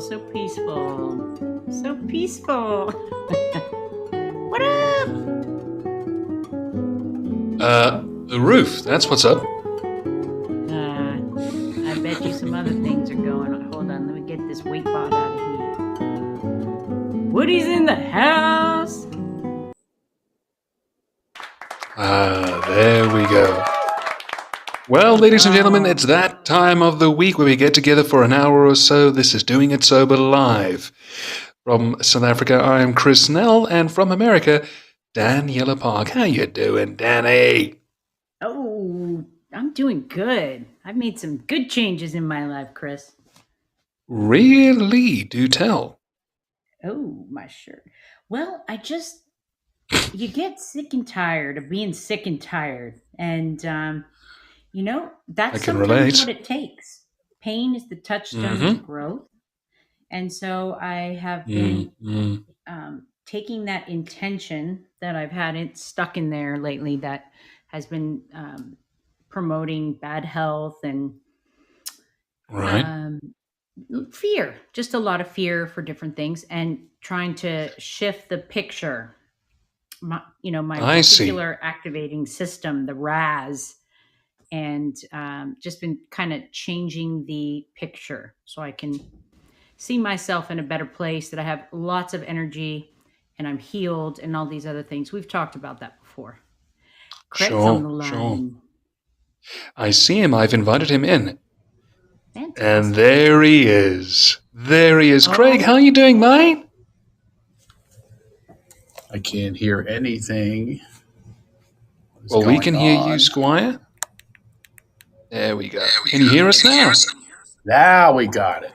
so peaceful. So peaceful. What up? The roof. That's what's up. I bet you some other things are going on. Hold on, let me get this weight bot out of here. Woody's in the house. There we go. Well, ladies and gentlemen, it's that time of the week where we get together for an hour or so. This is Doing It Sober Live. From South Africa, I am Chris Nell, and from America, Daniela Park. How you doing, Danny? Oh, I'm doing good. I've made some good changes in my life, Chris. Really? Do tell. Oh, my shirt. Well, you get sick and tired of being sick and tired. And, that's I can sometimes relate. what it takes. Pain is the touchstone of growth. And so I have been taking that intention that I've had stuck in there lately that has been promoting bad health and fear, just a lot of fear for different things, and trying to shift the picture. My reticular activating system, the RAS, and just been kind of changing the picture so I can see myself in a better place, that I have lots of energy and I'm healed and all these other things. We've talked about that before. Craig's on the line. Sure. I see him. I've invited him in. Fantastic. And there he is. There he is. Craig, how are you doing, mate? I can't hear anything. Well, we can hear you, Squire. There we go. Can you hear us now? Now we got it.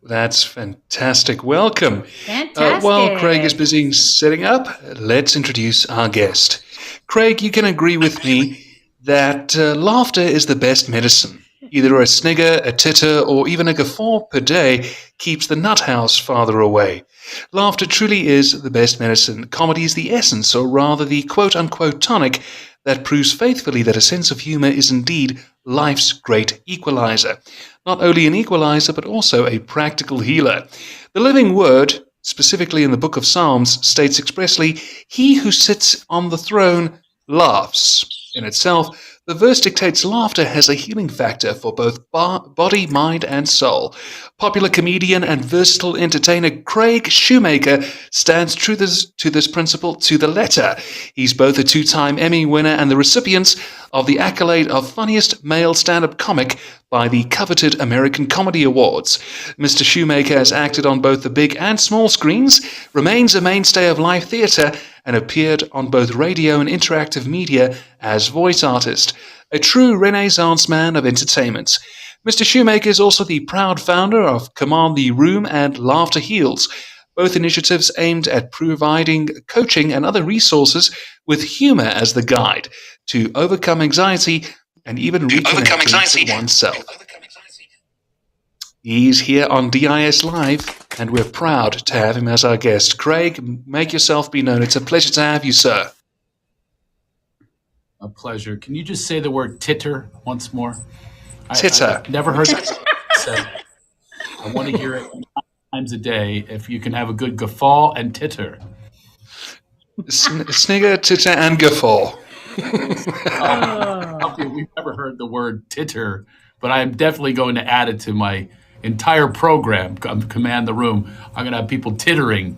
That's fantastic. Welcome. Fantastic. While Craig is busy setting up, let's introduce our guest. Craig, you can agree with me that laughter is the best medicine. Either a snigger, a titter, or even a guffaw per day keeps the nuthouse farther away. Laughter truly is the best medicine. Comedy is the essence, or rather the quote-unquote tonic, that proves faithfully that a sense of humor is indeed life's great equalizer. Not only an equalizer, but also a practical healer. The living word, specifically in the book of Psalms, states expressly, "He who sits on the throne laughs." In itself, the verse dictates laughter has a healing factor for both body, mind, and soul. Popular comedian and versatile entertainer Craig Shoemaker stands true to this principle to the letter. He's both a two-time Emmy winner and the recipient of the accolade of funniest male stand-up comic by the coveted American Comedy Awards. Mr. Shoemaker has acted on both the big and small screens, remains a mainstay of live theatre, and appeared on both radio and interactive media as voice artist. A true Renaissance man of entertainment. Mr. Shoemaker is also the proud founder of Command the Room and Laughter Heals, both initiatives aimed at providing coaching and other resources with humor as the guide to overcome anxiety and even reconnecting with oneself. He's here on DIS Live, and we're proud to have him as our guest. Craig, make yourself be known. It's a pleasure to have you, sir. A pleasure. Can you just say the word titter once more? Titter. I've never heard that said. I want to hear it 9 times a day. If you can have a good guffaw and titter. Snigger, titter, and guffaw. We've never heard the word titter, but I'm definitely going to add it to my entire program, Command the Room. I'm going to have people tittering.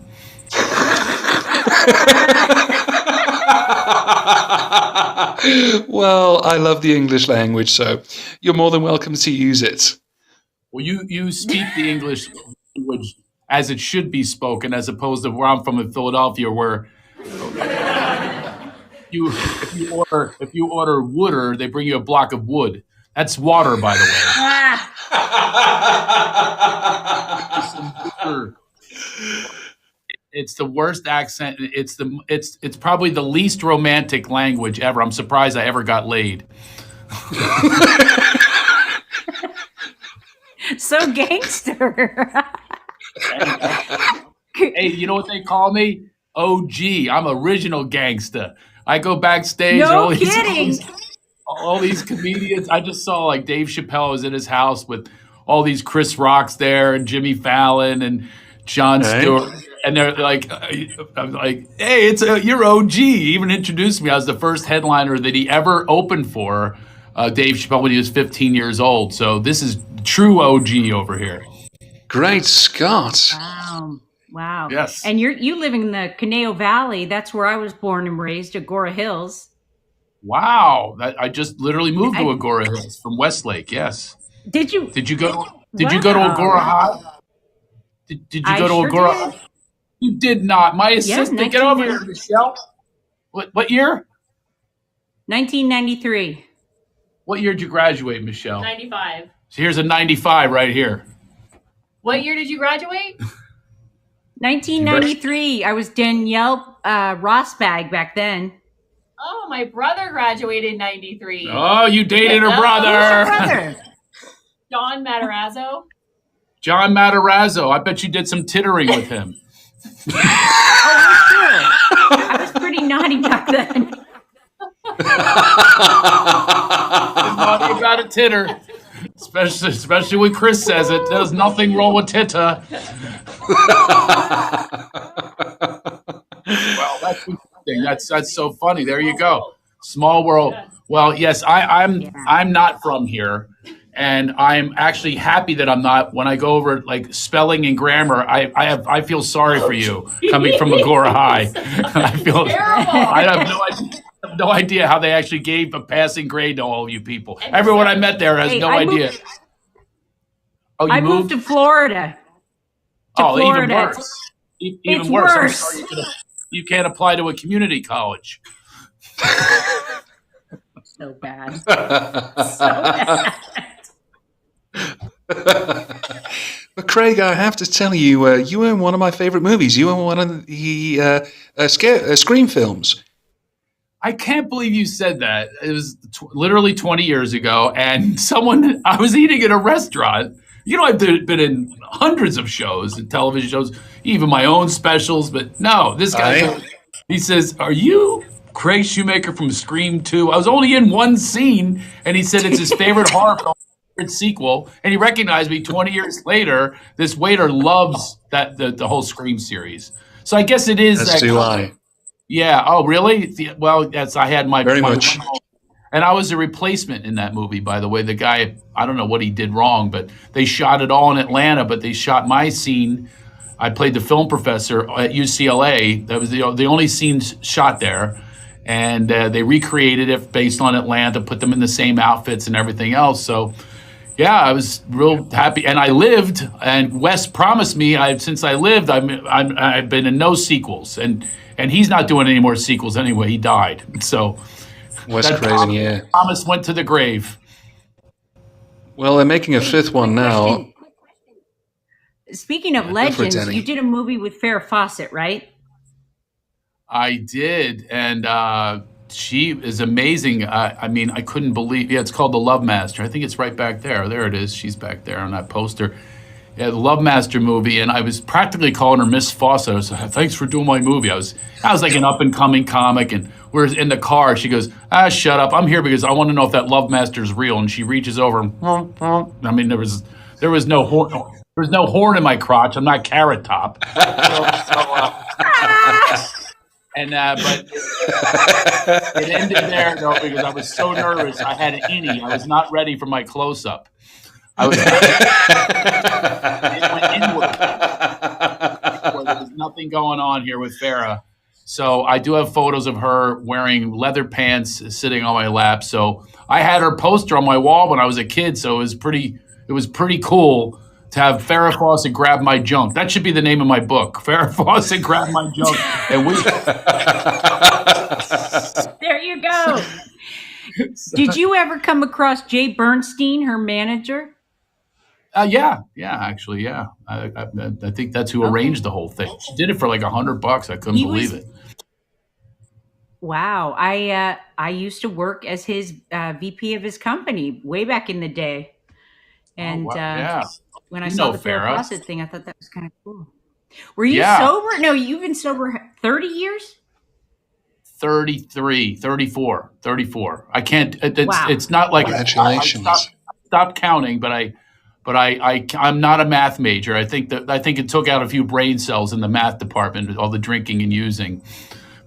Well, I love the English language, so you're more than welcome to use it. Well, you speak the English language as it should be spoken, as opposed to where I'm from in Philadelphia, where if you order wooder, they bring you a block of wood. That's water, by the way. It's the worst accent. It's probably the least romantic language ever. I'm surprised I ever got laid. So gangster. Hey, you know what they call me? OG. I'm original gangsta. I go backstage. No kidding. All these comedians. I just saw like Dave Chappelle was in his house with all these Chris Rocks there and Jimmy Fallon and Jon Stewart. And they're like, I'm like, hey, you're OG. He even introduced me. I was the first headliner that he ever opened for Dave Chappelle when he was 15 years old. So this is true OG over here. Great Scott. Wow. Yes. And you live in the Conejo Valley. That's where I was born and raised, Agora Hills. Wow. I just literally moved to Agora Hills from Westlake. Yes. Did you? Did you go to Agora High? Did you go to Agora High? You did not. My assistant, get over here, Michelle. What year? 1993. What year did you graduate, Michelle? 95. So here's a 95 right here. What year did you graduate? 1993. I was Danielle Rosbag back then. Oh, my brother graduated in 93. Oh, you dated her brother. Who's your brother? John Matarazzo. John Matarazzo. I bet you did some tittering with him. Oh, sure. I was pretty naughty back then. Naughty about a titter. Especially when Chris says it. There's nothing wrong with titter. Well, that's interesting. That's so funny. There you go. Small world. Well, yes, I'm not from here. And I'm actually happy that I'm not. When I go over like spelling and grammar, I feel sorry for you coming from Agora High. I have no idea how they actually gave a passing grade to all you people. Everyone I met there has no idea. I moved to Florida. Even worse. Even worse. I'm Worse. sorry you can't apply to a community college. So bad. So bad. But Craig, I have to tell you, you were in one of my favorite movies. You were in one of the Scream films. I can't believe you said that. It was literally 20 years ago, and I was eating at a restaurant. You know, I've been in hundreds of shows and television shows, even my own specials, but no, this guy, he says, are you Craig Shoemaker from Scream 2? I was only in one scene, and he said it's his favorite horror film. Sequel, and he recognized me 20 years later. This waiter loves the whole Scream series, so I guess it is. As do I. Yeah. Oh, really? Well, yes. I had my very much, and I was a replacement in that movie. By the way, the guy, I don't know what he did wrong, but they shot it all in Atlanta. But they shot my scene. I played the film professor at UCLA. That was the only scenes shot there, and they recreated it based on Atlanta, put them in the same outfits and everything else. So. Yeah, I was real happy, and I lived. And Wes promised me, since I lived, I've been in no sequels, and he's not doing any more sequels anyway. He died, so Wes Craven, yeah. Promise went to the grave. Well, they're making a fifth one now. Speaking of legends, you did a movie with Farrah Fawcett, right? I did, and she is amazing. I mean, I couldn't believe. Yeah, it's called The Love Master. I think it's right back there. There it is. She's back there on that poster. Yeah, the Love Master movie, and I was practically calling her Miss Fawcett. I was like, thanks for doing my movie. I was like an up and coming comic, and we're in the car. She goes, shut up. I'm here because I want to know if that Love Master is real. And she reaches over and I mean, there was no horn. There was no horn in my crotch. I'm not Carrot Top. But it ended there though because I was so nervous. I had an innie. I was not ready for my close up. I was. It went inward. There was nothing going on here with Farrah. So I do have photos of her wearing leather pants, sitting on my lap. So I had her poster on my wall when I was a kid. So it was pretty cool to have Farrah Fawcett grab my junk. That should be the name of my book. Farrah Fawcett grab my junk. And there you go. Did you ever come across Jay Bernstein, her manager? Yeah, actually. I think that's who arranged the whole thing. She did it for like $100. I couldn't believe it. Wow. I used to work as his VP of his company way back in the day. And when I saw the Farrah Fawcett thing, I thought that was kind of cool. Were you sober? No, you've been sober 30 years? 33, 34. I can't, it's not like congratulations. I stopped counting, but but I'm not a math major. I think it took out a few brain cells in the math department with all the drinking and using.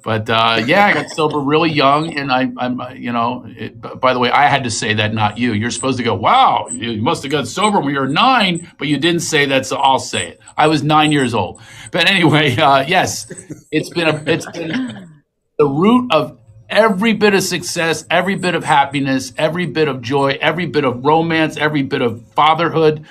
But yeah, I got sober really young, and by the way, I had to say that, not you. You're supposed to go, wow, you must have got sober when you were 9, but you didn't say that, so I'll say it. I was 9 years old. But anyway, yes, it's been the root of every bit of success, every bit of happiness, every bit of joy, every bit of romance, every bit of fatherhood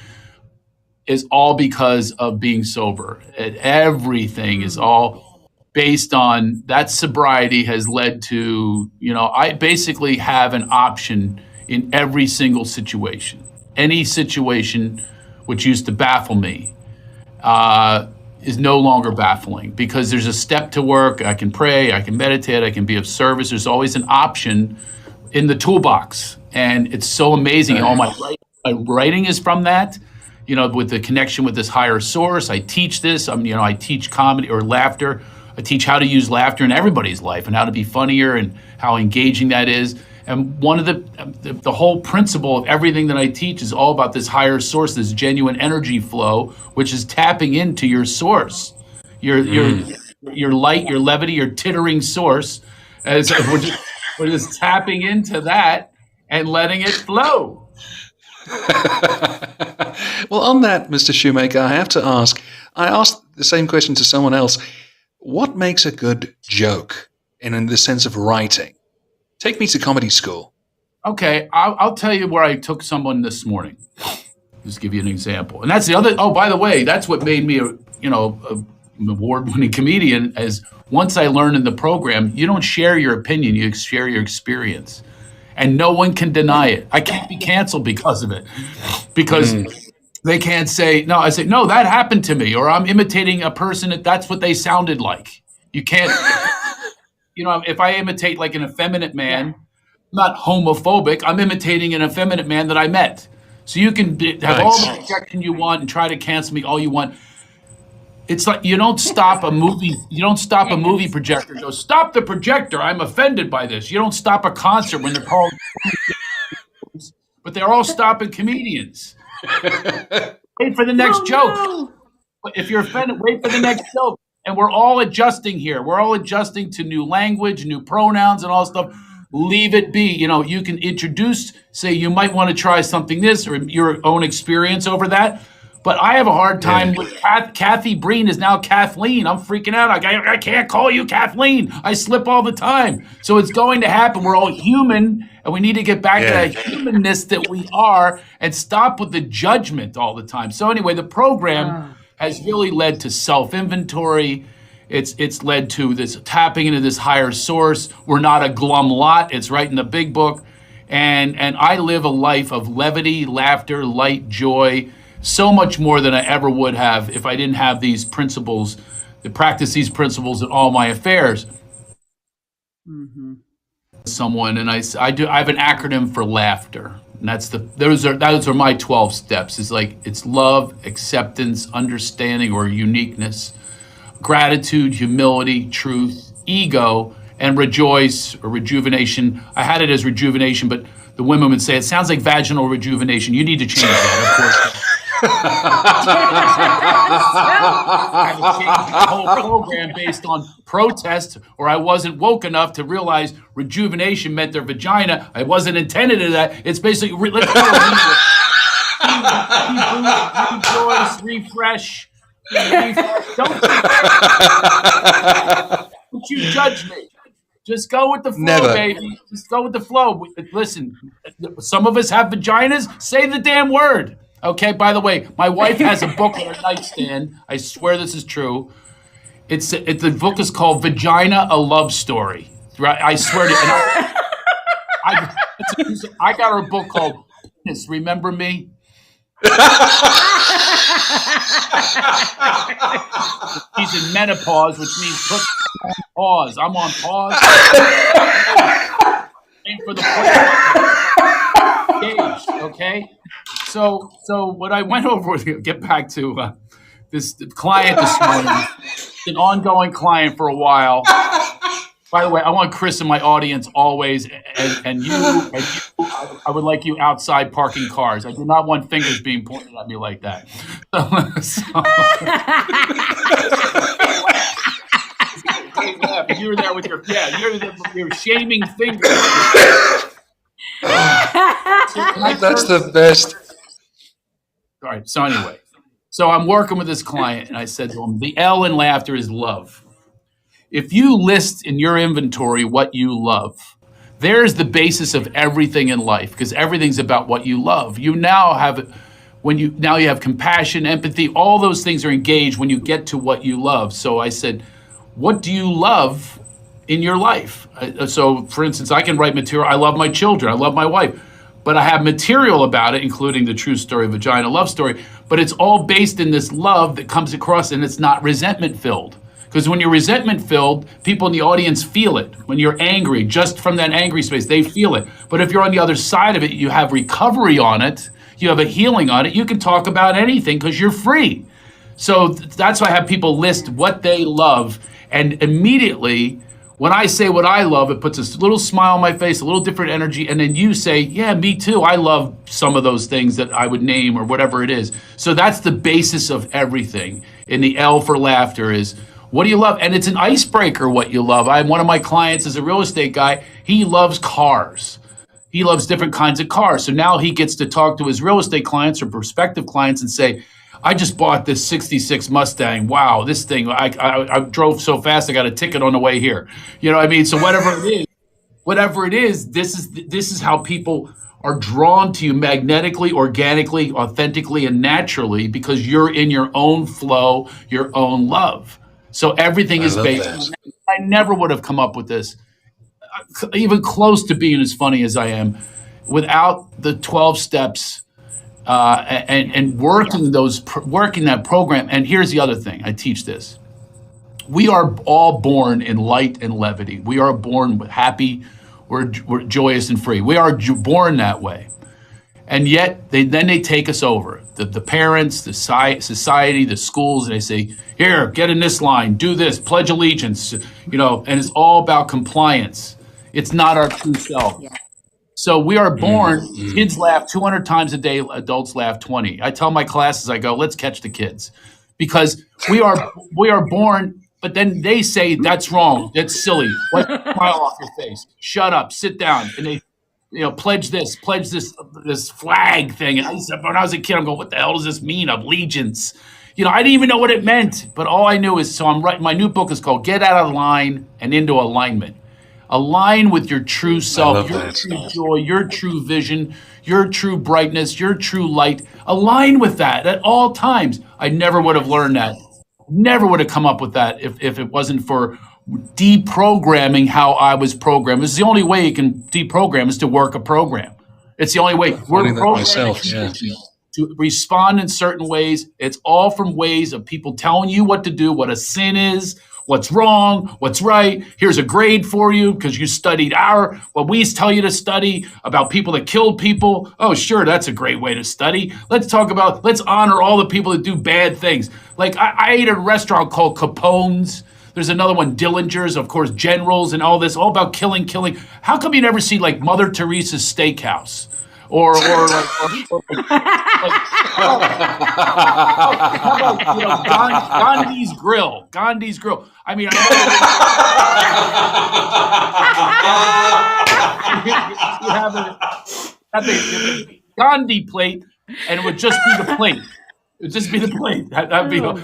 is all because of being sober. Everything is all based on that. Sobriety has led to, I basically have an option in every single situation. Any situation which used to baffle me is no longer baffling, because there's a step to work. I can pray, I can meditate, I can be of service. There's always an option in the toolbox. And it's so amazing. All my writing is from that, with the connection with this higher source. I teach this. I teach comedy or laughter. I teach how to use laughter in everybody's life and how to be funnier and how engaging that is. And one of the whole principle of everything that I teach is all about this higher source, this genuine energy flow, which is tapping into your source, your light, your levity, your tittering source. As we're just tapping into that and letting it flow. Well, on that, Mr. Shoemaker, I have to ask. I asked the same question to someone else. What makes a good joke, in the sense of writing? Take me to comedy school. Okay, I'll tell you where I took someone this morning. Just give you an example. And that's the other. Oh, by the way, that's what made me an award-winning comedian. As once I learned in the program, you don't share your opinion, you share your experience, and no one can deny it. I can't be canceled because of it, because. They can't say, no, I say, no, that happened to me, or I'm imitating a person, that's what they sounded like. You can't, if I imitate like an effeminate man, I'm not homophobic, I'm imitating an effeminate man that I met. So you can have all the projection you want and try to cancel me all you want. It's like you don't stop a movie projector and go, stop the projector, I'm offended by this. You don't stop a concert when they're called, but they're all stopping comedians. Wait for the next joke. No. If you're offended, wait for the next joke. And we're all adjusting here. We're all adjusting to new language, new pronouns, and all stuff. Leave it be. You can introduce, say you might want to try something this, or your own experience over that. But I have a hard time with Kathy Breen is now Kathleen. I'm freaking out. I can't call you Kathleen. I slip all the time. So it's going to happen. We're all human, and we need to get back to that humanness that we are and stop with the judgment all the time. So anyway, the program has really led to self-inventory. It's led to this tapping into this higher source. We're not a glum lot. It's right in the big book. And I live a life of levity, laughter, light, joy, so much more than I ever would have if I didn't have these principles, to practice these principles in all my affairs. Someone, and I have an acronym for laughter, and those are my 12 steps. It's love, acceptance, understanding or uniqueness, gratitude, humility, truth, ego, and rejoice or rejuvenation. I had it as rejuvenation, but the women would say it sounds like vaginal rejuvenation. You need to change that, of course. I had to change the whole program based on protest, or I wasn't woke enough to realize rejuvenation meant their vagina. I wasn't intended to that. It's basically let's go. Rejoice, refresh. Don't you judge me. Just go with the flow, baby. Just go with the flow. Listen, some of us have vaginas. Say the damn word. Okay, by the way, my wife has a book on her nightstand. I swear this is true. The book is called Vagina, a Love Story. Right? I swear to you. I got her a book called Penis, Remember Me? She's in menopause, which means put pause. I'm on pause. Aim for the page, okay? So what I went over, get back to this client this morning, an ongoing client for a while, By the way, I want Chris in my audience always, and you, I would like you outside parking cars. I do not want fingers being pointed at me like that. You were there with your shaming fingers. That's the best. All right. So anyway, I'm working with this client, and I said to him, the L in laughter is love. If you list in your inventory what you love, there's the basis of everything in life, because everything's about what you love. You now have compassion, empathy, all those things are engaged when you get to what you love. So I said, what do you love in your life? So for instance, I can write material. I love my children. I love my wife. But I have material about it, including the true story vagina love story. But it's all based in this love that comes across, and it's not resentment filled. Because when you're resentment filled, people in the audience feel it. When you're angry, just from that angry space, they feel it. But if you're on the other side of it, you have recovery on it, you have a healing on it, you can talk about anything because you're free. So that's why I have people list what they love. And immediately, when I say what I love, it puts a little smile on my face, a little different energy. And then you say, yeah, me too. I love some of those things that I would name or whatever it is. So that's the basis of everything. And the L for laughter is, what do you love? And it's an icebreaker, what you love. One of my clients is a real estate guy. He loves cars. He loves different kinds of cars. So now he gets to talk to his real estate clients or prospective clients and say, I just bought this 66 Mustang. Wow, this thing, I drove so fast, I got a ticket on the way here. You know what I mean? So whatever it is, this is how people are drawn to you magnetically, organically, authentically, and naturally, because you're in your own flow, your own love. So everything is based. I never would have come up with this, even close to being as funny as I am, without the 12 steps and working that program. And here's the other thing. I teach this. We are all born in light and levity. We are born happy. We're joyous and free. We are born that way. And yet they take us over. The parents, the society, the schools, and they say, here, get in this line, do this, pledge allegiance, and it's all about compliance. It's not our true self. Yeah. So we are born, kids laugh 200 times a day, adults laugh 20. I tell my classes, I go, let's catch the kids. Because we are born, but then they say, that's wrong, that's silly, wipe the smile off your face, shut up, sit down, and they pledge this flag thing. And when I was a kid, I'm going, what the hell does this mean? Allegiance. I didn't even know what it meant. But all I knew is, so I'm writing, my new book is called Get Out of Line and Into Alignment. Align with your true self, your true joy, your true vision, your true brightness, your true light. Align with that at all times. I never would have learned that. Never would have come up with that if it wasn't for deprogramming how I was programmed. This is the only way you can deprogram, is to work a program. It's the only way. We're programmed to respond in certain ways. It's all from ways of people telling you what to do, what a sin is, what's wrong, what's right. Here's a grade for you because you studied what we tell you to study about people that killed people. Oh, sure, that's a great way to study. Let's honor all the people that do bad things. Like I ate at a restaurant called Capone's. There's another one, Dillinger's, of course, Generals, and all this, all about killing. How come you never see like Mother Teresa's Steakhouse? Or how about Gandhi's Grill? Gandhi's Grill. I mean, you have a Gandhi plate, and it would just be the plate. It would just be the plate. That'd be no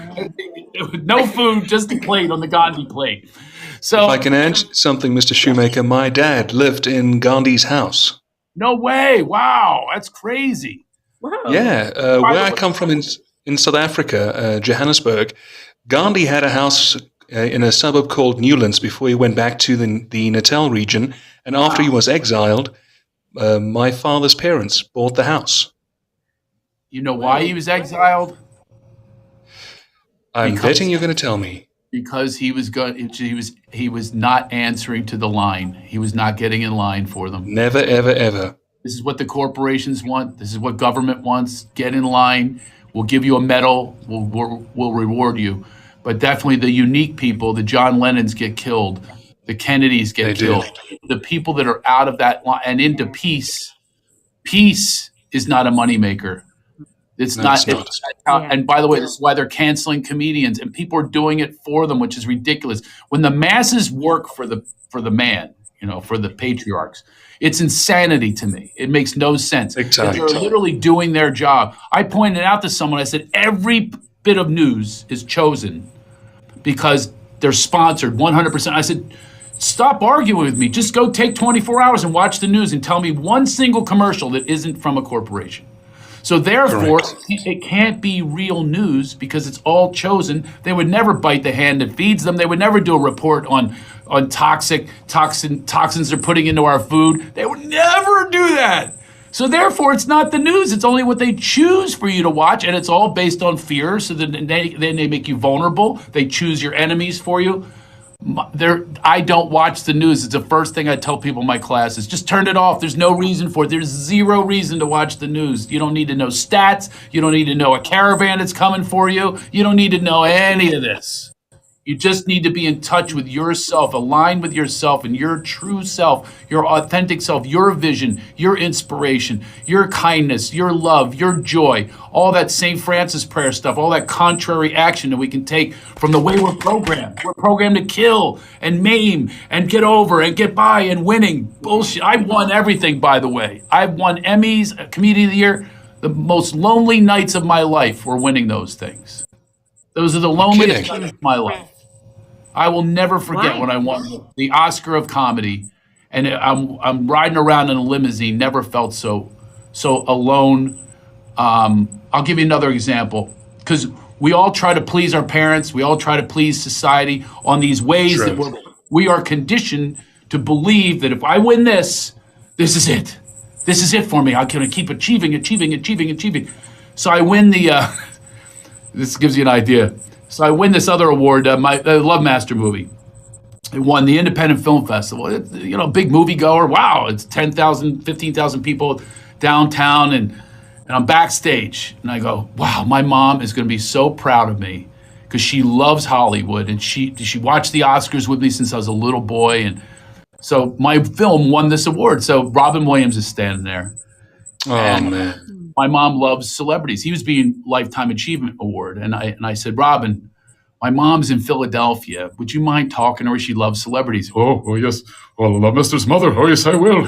food, just the plate on the Gandhi plate. So, if I can add something, Mr. Shoemaker, my dad lived in Gandhi's house. No way! Wow, that's crazy. Wow. Yeah, where I come from in South Africa, Johannesburg, Gandhi had a house in a suburb called Newlands before he went back to the Natal region. And after he was exiled, my father's parents bought the house. You know why he was exiled? I'm betting you're going to tell me. Because he was not answering to the line. He was not getting in line for them. Never, ever, ever. This is what the corporations want. This is what government wants. Get in line. We'll give you a medal. We'll reward you. But definitely the unique people, the John Lennons get killed. The Kennedys get killed. The people that are out of that line and into peace. Peace is not a moneymaker. It's not. And by the way, this is why they're canceling comedians, and people are doing it for them, which is ridiculous. When the masses work for the man, for the patriarchs, it's insanity to me. It makes no sense. Exactly. They're literally doing their job. I pointed out to someone, I said, every bit of news is chosen because they're sponsored 100%. I said, stop arguing with me. Just go take 24 hours and watch the news and tell me one single commercial that isn't from a corporation. So therefore, it can't be real news because it's all chosen. They would never bite the hand that feeds them. They would never do a report on toxins they're putting into our food. They would never do that. So therefore, it's not the news. It's only what they choose for you to watch, and it's all based on fear. So then they make you vulnerable. They choose your enemies for you. I don't watch the news. It's the first thing I tell people in my classes. Just turn it off. There's no reason for it. There's zero reason to watch the news. You don't need to know stats. You don't need to know a caravan that's coming for you. You don't need to know any of this. You just need to be in touch with yourself, aligned with yourself and your true self, your authentic self, your vision, your inspiration, your kindness, your love, your joy, all that St. Francis prayer stuff, all that contrary action that we can take from the way we're programmed. We're programmed to kill and maim and get over and get by and winning. Bullshit. I've won everything, by the way. I've won Emmys, Comedian of the Year. The most lonely nights of my life were winning those things. Those are the loneliest nights of my life. I will never forget when I won the Oscar of Comedy, and I'm riding around in a limousine. Never felt so alone. I'll give you another example, because we all try to please our parents. We all try to please society on these ways that we are conditioned to believe that if I win this is it. This is it for me. I'm going to keep achieving. So I win the. This gives you an idea. So I win this other award, my Love Master movie. It won the Independent Film Festival. Big moviegoer. Wow, it's 10,000, 15,000 people downtown, and I'm backstage. And I go, wow, my mom is going to be so proud of me because she loves Hollywood, and she watched the Oscars with me since I was a little boy. And so my film won this award. So Robin Williams is standing there. Man. My mom loves celebrities. He was being Lifetime Achievement Award. And I said, Robin, my mom's in Philadelphia. Would you mind talking to her? She loves celebrities. Oh yes. Well, Love Master's mother. Oh, yes, I will.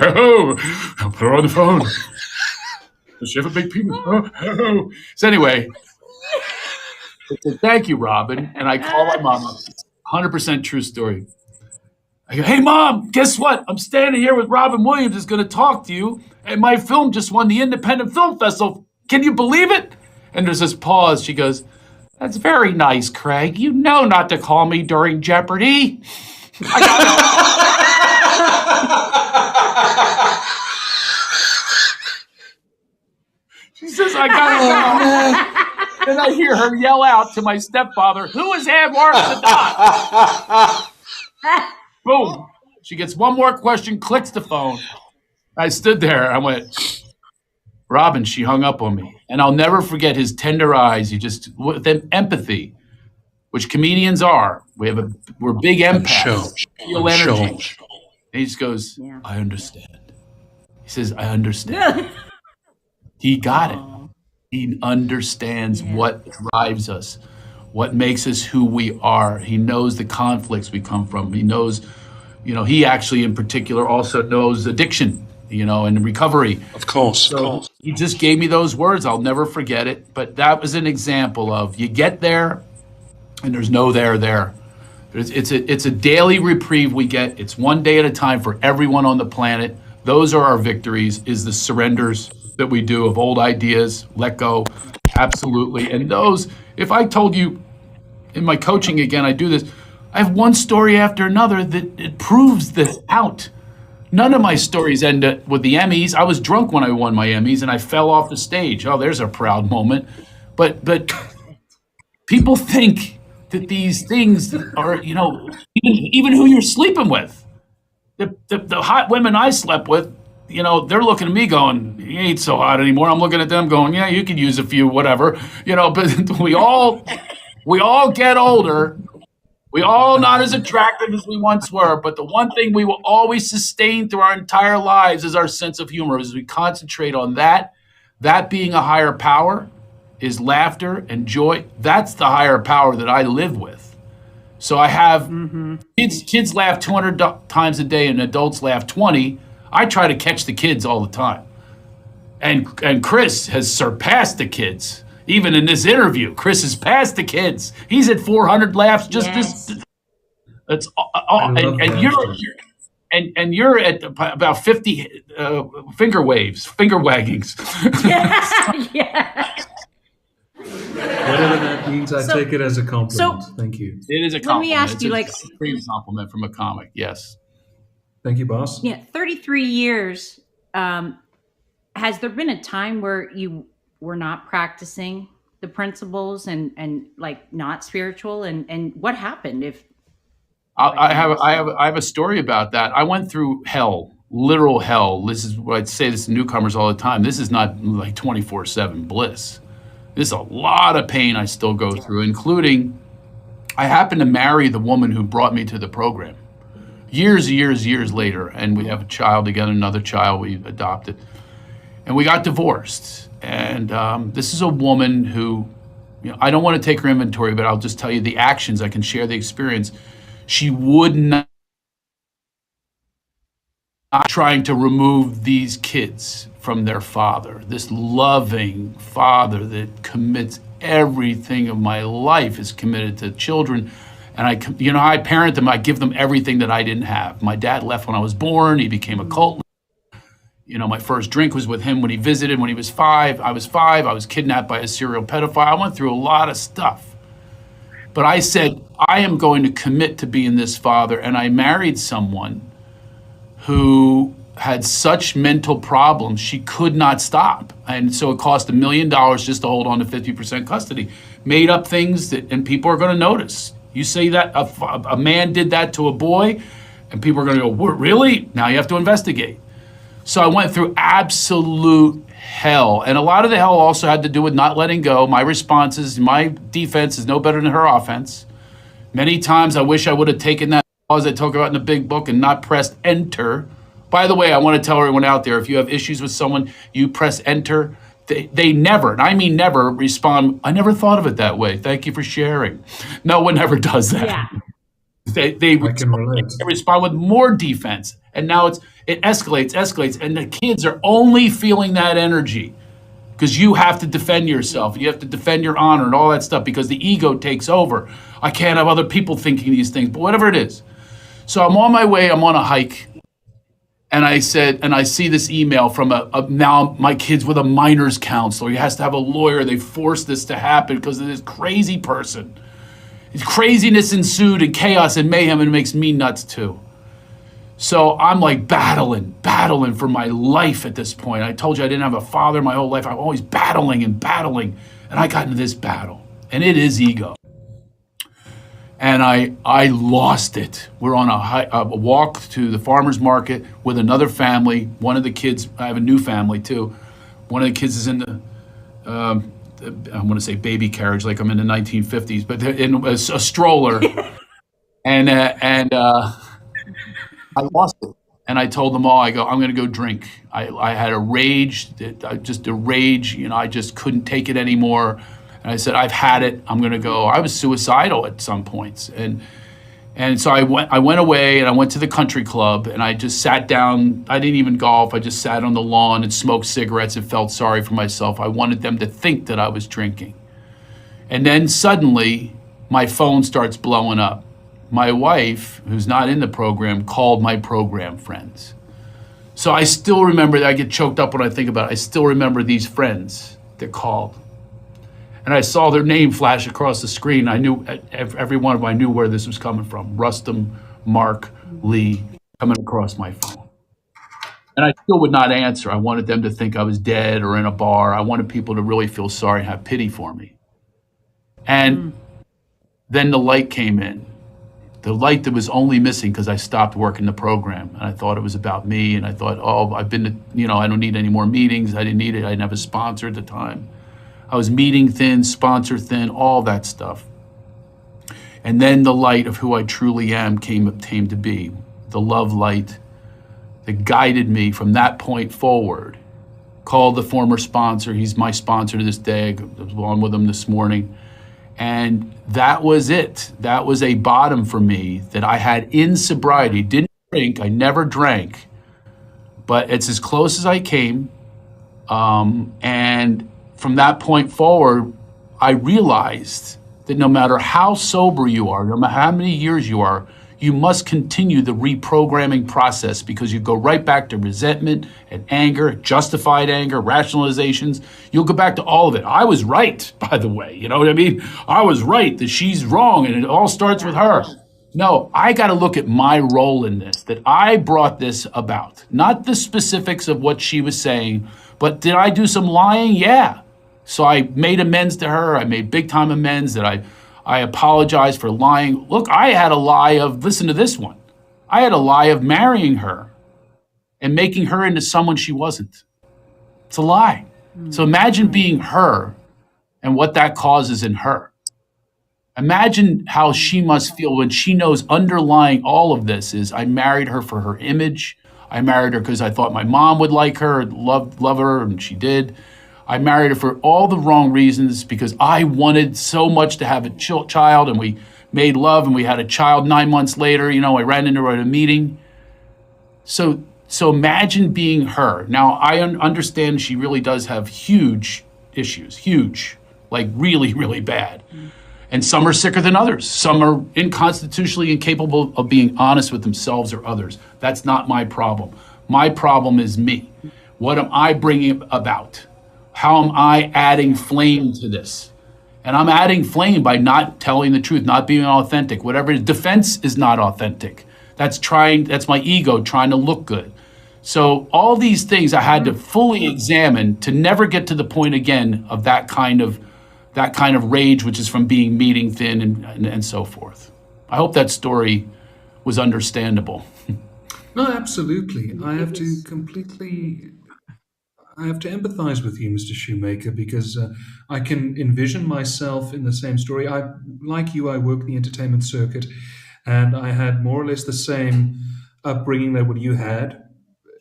I'll put her on the phone. Does she have a big penis? Oh. So anyway, I said, thank you, Robin. And I call my mom up. 100% true story. I go, hey, Mom, guess what? I'm standing here with Robin Williams is going to talk to you, and my film just won the Independent Film Festival. Can you believe it? And there's this pause. She goes, that's very nice, Craig. You know not to call me during Jeopardy. She says, I got it. And I hear her yell out to my stepfather, who is Anwar Sadat? Boom. She gets one more question, clicks the phone. I stood there. I went, Robin, she hung up on me. And I'll never forget his tender eyes. He just, with empathy, which comedians are. We're big empaths. Feel energy. And he just goes, I understand. He says, I understand. He got it. He understands what drives us, what makes us who we are. He knows the conflicts we come from. He knows, he actually in particular also knows addiction, and recovery. Of course. He just gave me those words. I'll never forget it. But that was an example of you get there and there's no there. It's a daily reprieve we get. It's one day at a time for everyone on the planet. Those are our victories, is the surrenders that we do of old ideas, let go, absolutely. And those, if I told you in my coaching again, I do this, I have one story after another that it proves this out. None of my stories end with the Emmys. I was drunk when I won my Emmys and I fell off the stage. Oh, there's a proud moment. But people think that these things are, even who you're sleeping with. The hot women I slept with, they're looking at me going, he ain't so hot anymore. I'm looking at them going, yeah, you could use a few, whatever. But we all get older. We all not as attractive as we once were, but the one thing we will always sustain through our entire lives is our sense of humor. As we concentrate on that being a higher power is laughter and joy. That's the higher power that I live with. So I have kids laugh 200 times a day and adults laugh 20. I try to catch the kids all the time. And Chris has surpassed the kids. Even in this interview, Chris has passed the kids. He's at 400 laughs just this. That's and you're at about 50 finger waggings. Yeah. Whatever that means, I take it as a compliment. Thank you. It is a compliment. Let me ask you, it's a supreme compliment from a comic. Yes. Thank you, boss. Yeah, 33 years. Has there been a time where you were not practicing the principles and like not spiritual? And what happened? If I have a story about that. I went through hell, literal hell. This is what I'd say this to newcomers all the time. This is not like 24/7 bliss. There's a lot of pain I still go through, including I happened to marry the woman who brought me to the program. Years later, and we have a child together, another child we adopted. And we got divorced. And this is a woman who, I don't want to take her inventory, but I'll just tell you the actions. I can share the experience. She would not trying to remove these kids from their father, this loving father that commits everything of my life is committed to children. And I parent them, I give them everything that I didn't have. My dad left when I was born. He became a cult. My first drink was with him when he visited when he was 5. I was 5. I was kidnapped by a serial pedophile. I went through a lot of stuff. But I said, I am going to commit to being this father. And I married someone who had such mental problems, she could not stop. And so it cost $1 million just to hold on to 50% custody. Made up things and people are going to notice. You say that a man did that to a boy, and people are going to go, really? Now you have to investigate. So I went through absolute hell. And a lot of the hell also had to do with not letting go. My defense is no better than her offense. Many times I wish I would have taken that pause I talk about in the big book and not pressed enter. By the way, I want to tell everyone out there, if you have issues with someone, you press enter. They never, and I mean never, respond, I never thought of it that way. Thank you for sharing. No one ever does that. Yeah. They respond with more defense. And now it escalates, and the kids are only feeling that energy because you have to defend yourself. You have to defend your honor and all that stuff because the ego takes over. I can't have other people thinking these things, but whatever it is. So I'm on my way, I'm on a hike, and I see this email from now my kid's with a minors counselor. He has to have a lawyer. They forced this to happen because of this crazy person. Craziness ensued and chaos and mayhem, and it makes me nuts too. So I'm like battling for my life at this point. I told you I didn't have a father my whole life. I'm always battling. And I got into this battle, and it is ego. And I lost it. We're on a walk to the farmer's market with another family. One of the kids, I have a new family too. One of the kids is in the, I want to say baby carriage, like I'm in the 1950s, but in a stroller. and I lost it. And I told them all, I'm going to go drink. I had a rage, just a rage. I just couldn't take it anymore. And I said, I've had it. I'm going to go. I was suicidal at some points. And so I went away and I went to the country club and I just sat down. I didn't even golf. I just sat on the lawn and smoked cigarettes and felt sorry for myself. I wanted them to think that I was drinking. And then suddenly my phone starts blowing up. My wife, who's not in the program, called my program friends. So I still remember, I get choked up when I think about it. I still remember these friends that called. And I saw their name flash across the screen. I knew, every one of them, I knew where this was coming from. Rustum, Mark, Lee, coming across my phone. And I still would not answer. I wanted them to think I was dead or in a bar. I wanted people to really feel sorry and have pity for me. And then the light came in. The light that was only missing because I stopped working the program. And I thought it was about me. And I thought, I've been to, I don't need any more meetings. I didn't need it. I didn't have a sponsor at the time. I was meeting thin, sponsor thin, all that stuff. And then the light of who I truly am came to be, the love light that guided me from that point forward. Called the former sponsor. He's my sponsor to this day. I was on with him this morning. And that was it. That was a bottom for me that I had in sobriety. Didn't drink. I never drank. But it's as close as I came. And from that point forward, I realized that no matter how sober you are, no matter how many years you are, you must continue the reprogramming process, because you go right back to resentment and anger, justified anger, rationalizations. You'll go back to all of it. I was right, by the way. You know what I mean? I was right that she's wrong and it all starts with her. No, I got to look at my role in this, that I brought this about, not the specifics of what she was saying, but did I do some lying? Yeah. So I made amends to her. I made big time amends that I apologize for lying. Look, I had a lie of, listen to this one. I had a lie of marrying her and making her into someone she wasn't. It's a lie. So imagine being her and what that causes in her. Imagine how she must feel when she knows underlying all of this is I married her for her image. I married her because I thought my mom would like her, love her, and she did. I married her for all the wrong reasons because I wanted so much to have a child, and we made love and we had a child 9 months later. You know, I ran into her at a meeting. So imagine being her. Now, I understand she really does have huge issues, huge, like really, really bad. And some are sicker than others. Some are inconstitutionally incapable of being honest with themselves or others. That's not my problem. My problem is me. What am I bringing about? How am I adding flame to this? And I'm adding flame by not telling the truth, not being authentic, whatever it is. Defense is not authentic. That's my ego trying to look good. So all these things I had to fully examine to never get to the point again of that kind of rage, which is from being meeting thin and so forth. I hope that story was understandable. No, absolutely. I have to empathize with you, Mr. Shoemaker, because I can envision myself in the same story. Like you, I work in the entertainment circuit, and I had more or less the same upbringing that what you had,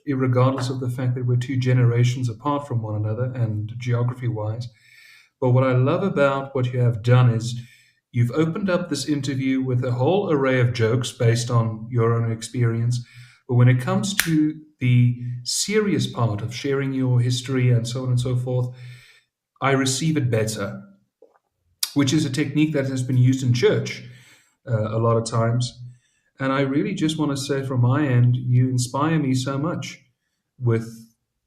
regardless of the fact that we're two generations apart from one another and geography-wise. But what I love about what you have done is you've opened up this interview with a whole array of jokes based on your own experience. But when it comes to the serious part of sharing your history and so on and so forth, I receive it better, which is a technique that has been used in church a lot of times. And I really just want to say from my end, you inspire me so much with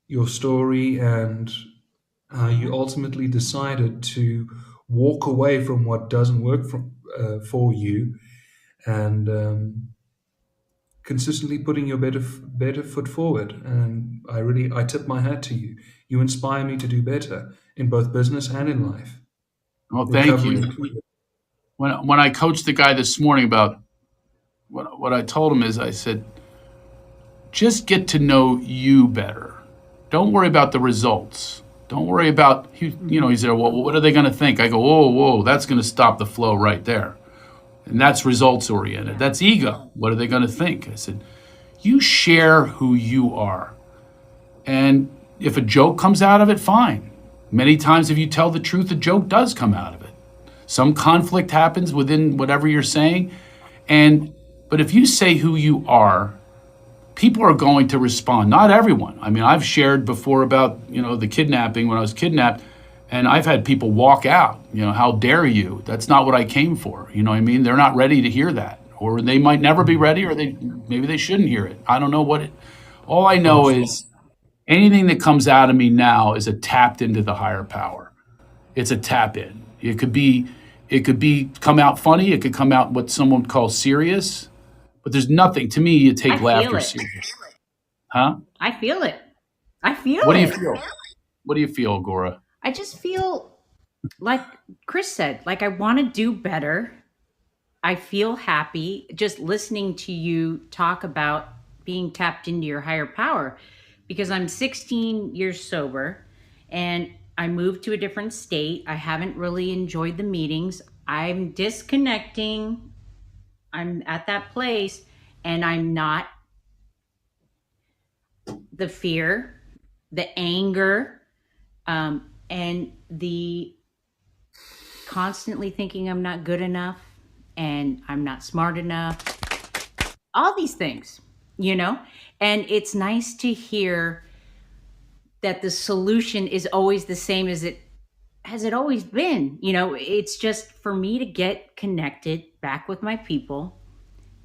your story and you ultimately decided to walk away from what doesn't work for you and consistently putting your better foot forward. And I tip my hat to you. You inspire me to do better in both business and in life. Well, thank you. When I coached the guy this morning about what I told him is I said, just get to know you better. Don't worry about the results. Don't worry about, he said, well, what are they going to think? I go, whoa, that's going to stop the flow right there. And that's results oriented. That's ego. What are they going to think? I said, you share who you are. And if a joke comes out of it, fine. Many times if you tell the truth, a joke does come out of it. Some conflict happens within whatever you're saying. But if you say who you are, people are going to respond. Not everyone. I mean, I've shared before about, the kidnapping when I was kidnapped, and I've had people walk out, how dare you? That's not what I came for. You know what I mean? They're not ready to hear that. Or they might never be ready, or maybe they shouldn't hear it. I don't know all I know is anything that comes out of me now is a tapped into the higher power. It's a tap in. It could be come out funny. It could come out what someone calls serious. But there's nothing, to me, you take laughter serious. Huh? I feel it. What do you feel? What do you feel, Gora? I just feel like Chris said, like I want to do better. I feel happy just listening to you talk about being tapped into your higher power, because I'm 16 years sober and I moved to a different state. I haven't really enjoyed the meetings. I'm disconnecting. I'm at that place, and I'm not the fear, the anger, and the constantly thinking I'm not good enough and I'm not smart enough. All these things, you know? And it's nice to hear that the solution is always the same as it has it always been. It's just for me to get connected back with my people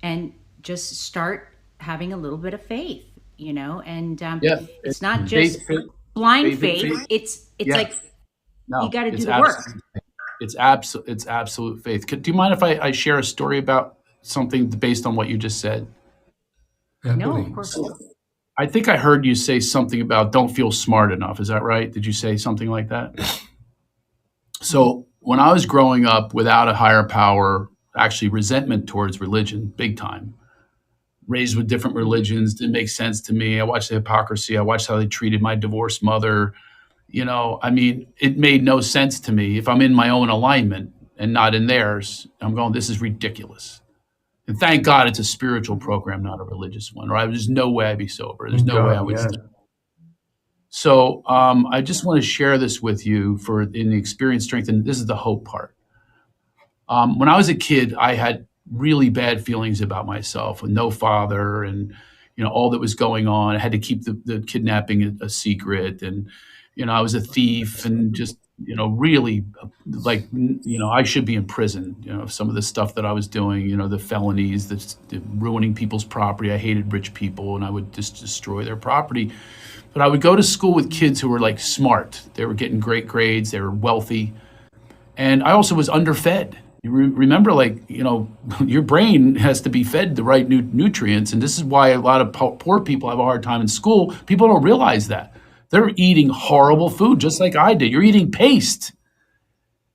and just start having a little bit of faith, and Yeah, it's not faith, just faith, blind faith, faith. faith. It's Yeah, like you no, got to do it's the work. absolute. It's absolute faith. Do you mind if I share a story about something based on what you just said? No, of Happily. course. I think I heard you say something about don't feel smart enough. Is that right? Did you say something like that? So when I was growing up without a higher power, actually resentment towards religion, big time. Raised with different religions, didn't make sense to me. I watched the hypocrisy. I watched how they treated my divorced mother. I mean, it made no sense to me. If I'm in my own alignment and not in theirs, I'm going, this is ridiculous. And thank God it's a spiritual program, not a religious one, right? There's no way I'd be sober. There's no way I would. Yeah. So I just want to share this with you in the experience strength, and this is the hope part. When I was a kid, I had really bad feelings about myself with no father and, all that was going on. I had to keep the kidnapping a secret. And, I was a thief and just, really like, I should be in prison, some of the stuff that I was doing, the felonies, the ruining people's property. I hated rich people and I would just destroy their property. But I would go to school with kids who were like smart. They were getting great grades. They were wealthy. And I also was underfed. You remember, your brain has to be fed the right nutrients. And this is why a lot of poor people have a hard time in school. People don't realize that. They're eating horrible food, just like I did. You're eating paste.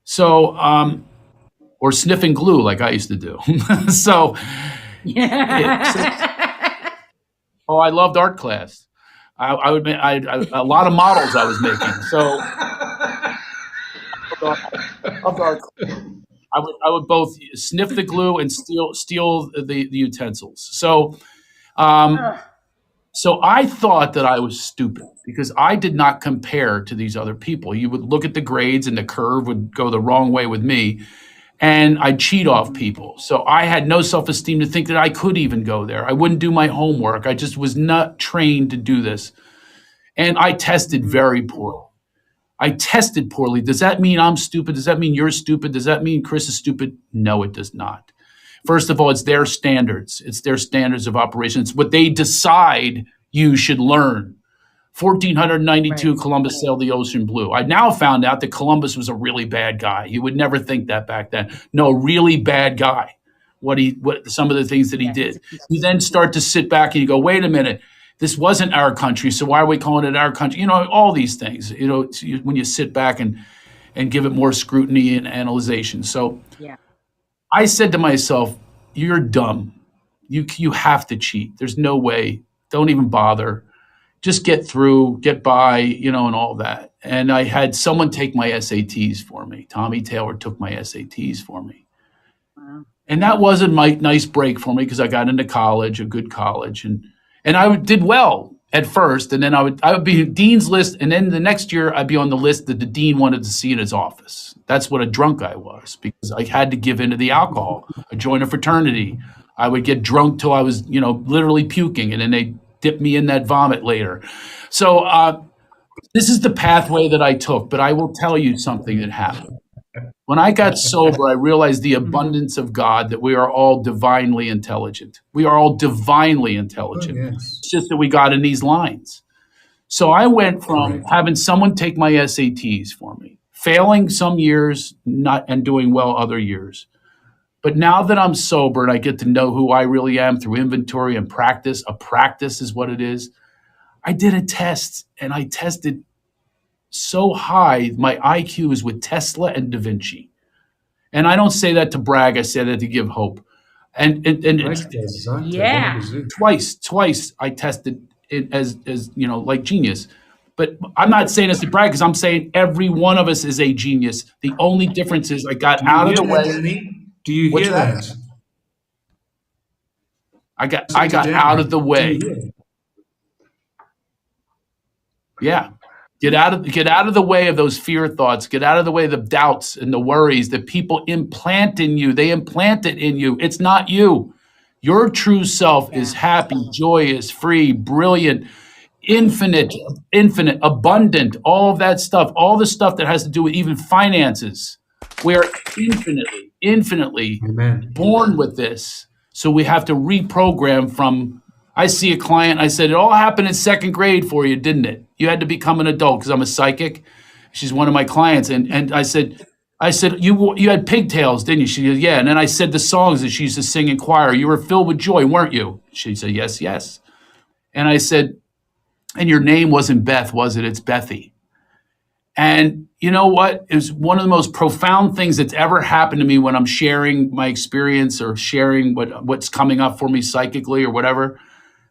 So, or sniffing glue like I used to do. So, I loved art class. I would make a lot of models I was making. So, I loved art class. I would both sniff the glue and steal the utensils. So I thought that I was stupid because I did not compare to these other people. You would look at the grades and the curve would go the wrong way with me, and I'd cheat off people. So I had no self-esteem to think that I could even go there. I wouldn't do my homework. I just was not trained to do this. And I tested very poorly. I tested poorly. Does that mean I'm stupid? Does that mean you're stupid? Does that mean Chris is stupid? No, it does not. First of all, it's their standards. It's their standards of operation. It's what they decide you should learn. 1492, right. Columbus sailed the ocean blue. I now found out that Columbus was a really bad guy. You would never think that back then. No, really bad guy. What some of the things that he did. You then start to sit back and you go, wait a minute. This wasn't our country, so why are we calling it our country? All these things, when you sit back and give it more scrutiny and analyzation. So I said to myself, you're dumb. You have to cheat. There's no way. Don't even bother. Just get through, get by, and all that. And I had someone take my SATs for me. Tommy Taylor took my SATs for me. Wow. And that was a nice break for me because I got into college, a good college, and I did well at first, and then I would be dean's list, and then the next year I'd be on the list that the dean wanted to see in his office. That's what a drunk I was because I had to give in to the alcohol. I joined a fraternity. I would get drunk till I was, literally puking, and then they dip me in that vomit later. So this is the pathway that I took, but I will tell you something that happened. When I got sober, I realized the abundance of God, that we are all divinely intelligent. We are all divinely intelligent. Oh, yes. It's just that we got in these lines. So I went from having someone take my SATs for me, failing some years, and doing well other years. But now that I'm sober and I get to know who I really am through inventory and practice, a practice is what it is. I did a test and I tested so high, my IQ is with Tesla and Da Vinci. And I don't say that to brag, I say that to give hope. And twice I tested it as like genius. But I'm not saying this to brag because I'm saying every one of us is a genius. The only difference is I got out of the way. Danny? Do you What's hear that? that? I got out of the way. Yeah. Get out of the way of those fear thoughts. Get out of the way of the doubts and the worries that people implant in you. They implant it in you. It's not you. Your true self is happy, joyous, free, brilliant, infinite, abundant, all of that stuff, all the stuff that has to do with even finances. We are infinitely Amen. born with this. So we have to reprogram from, I see a client, I said, it all happened in second grade for you, didn't it? You had to become an adult because I'm a psychic. She's one of my clients. And I said, you had pigtails, didn't you? She said, yeah. And then I said the songs that she used to sing in choir. You were filled with joy, weren't you? She said, yes, yes. And I said, and your name wasn't Beth, was it? It's Bethy. And you know what? It was one of the most profound things that's ever happened to me when I'm sharing my experience or sharing what's coming up for me psychically or whatever,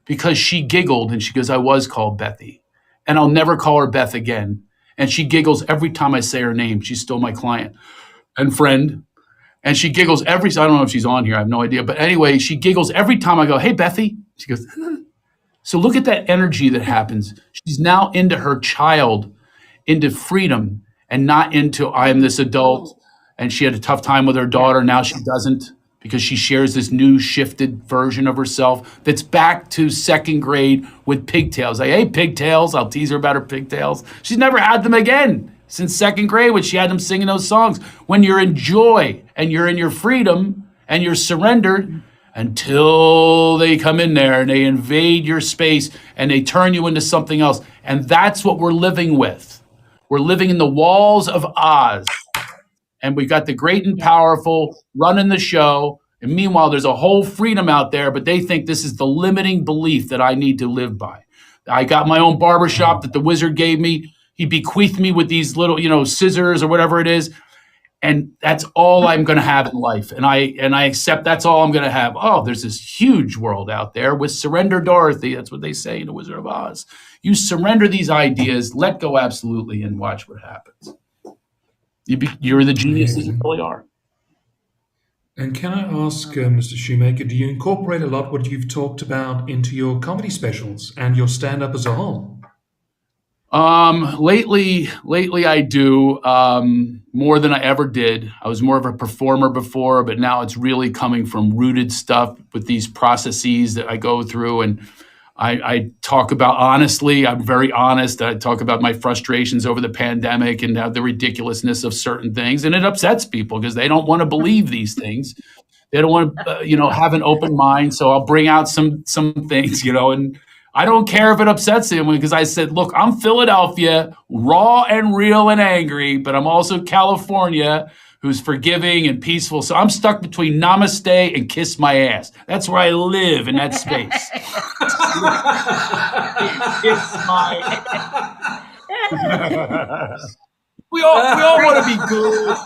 because she giggled and she goes, I was called Bethy. And I'll never call her Beth again. And she giggles every time I say her name. She's still my client and friend. And she giggles I don't know if she's on here. I have no idea. But anyway, she giggles every time I go, hey, Bethy. She goes, so look at that energy that happens. She's now into her child, into freedom, and not into I am this adult. And she had a tough time with her daughter. Now she doesn't, because she shares this new shifted version of herself that's back to second grade with pigtails. Like, hey, pigtails. I'll tease her about her pigtails. She's never had them again since second grade when she had them singing those songs. When you're in joy and you're in your freedom and you're surrendered, until they come in there and they invade your space and they turn you into something else. And that's what we're living with. We're living in the walls of Oz. And we've got the great and powerful running the show. And meanwhile, there's a whole freedom out there, but they think this is the limiting belief that I need to live by. I got my own barbershop that the wizard gave me. He bequeathed me with these little, scissors or whatever it is. And that's all I'm going to have in life. And I accept that's all I'm going to have. Oh, there's this huge world out there with surrender, Dorothy. That's what they say in The Wizard of Oz. You surrender these ideas, let go absolutely, and watch what happens. You're the geniuses you really are. And can I ask, Mr. Shoemaker, do you incorporate a lot what you've talked about into your comedy specials and your stand-up as a whole? Lately I do more than I ever did. I was more of a performer before, but now it's really coming from rooted stuff with these processes that I go through. And I talk about honestly, I'm very honest. I talk about my frustrations over the pandemic and the ridiculousness of certain things. And it upsets people because they don't want to believe these things. They don't want to, have an open mind. So I'll bring out some things, and I don't care if it upsets him, because I said, look, I'm Philadelphia, raw and real and angry, but I'm also California, who's forgiving and peaceful. So I'm stuck between namaste and kiss my ass. That's where I live, in that space. Kiss my We all want to be good,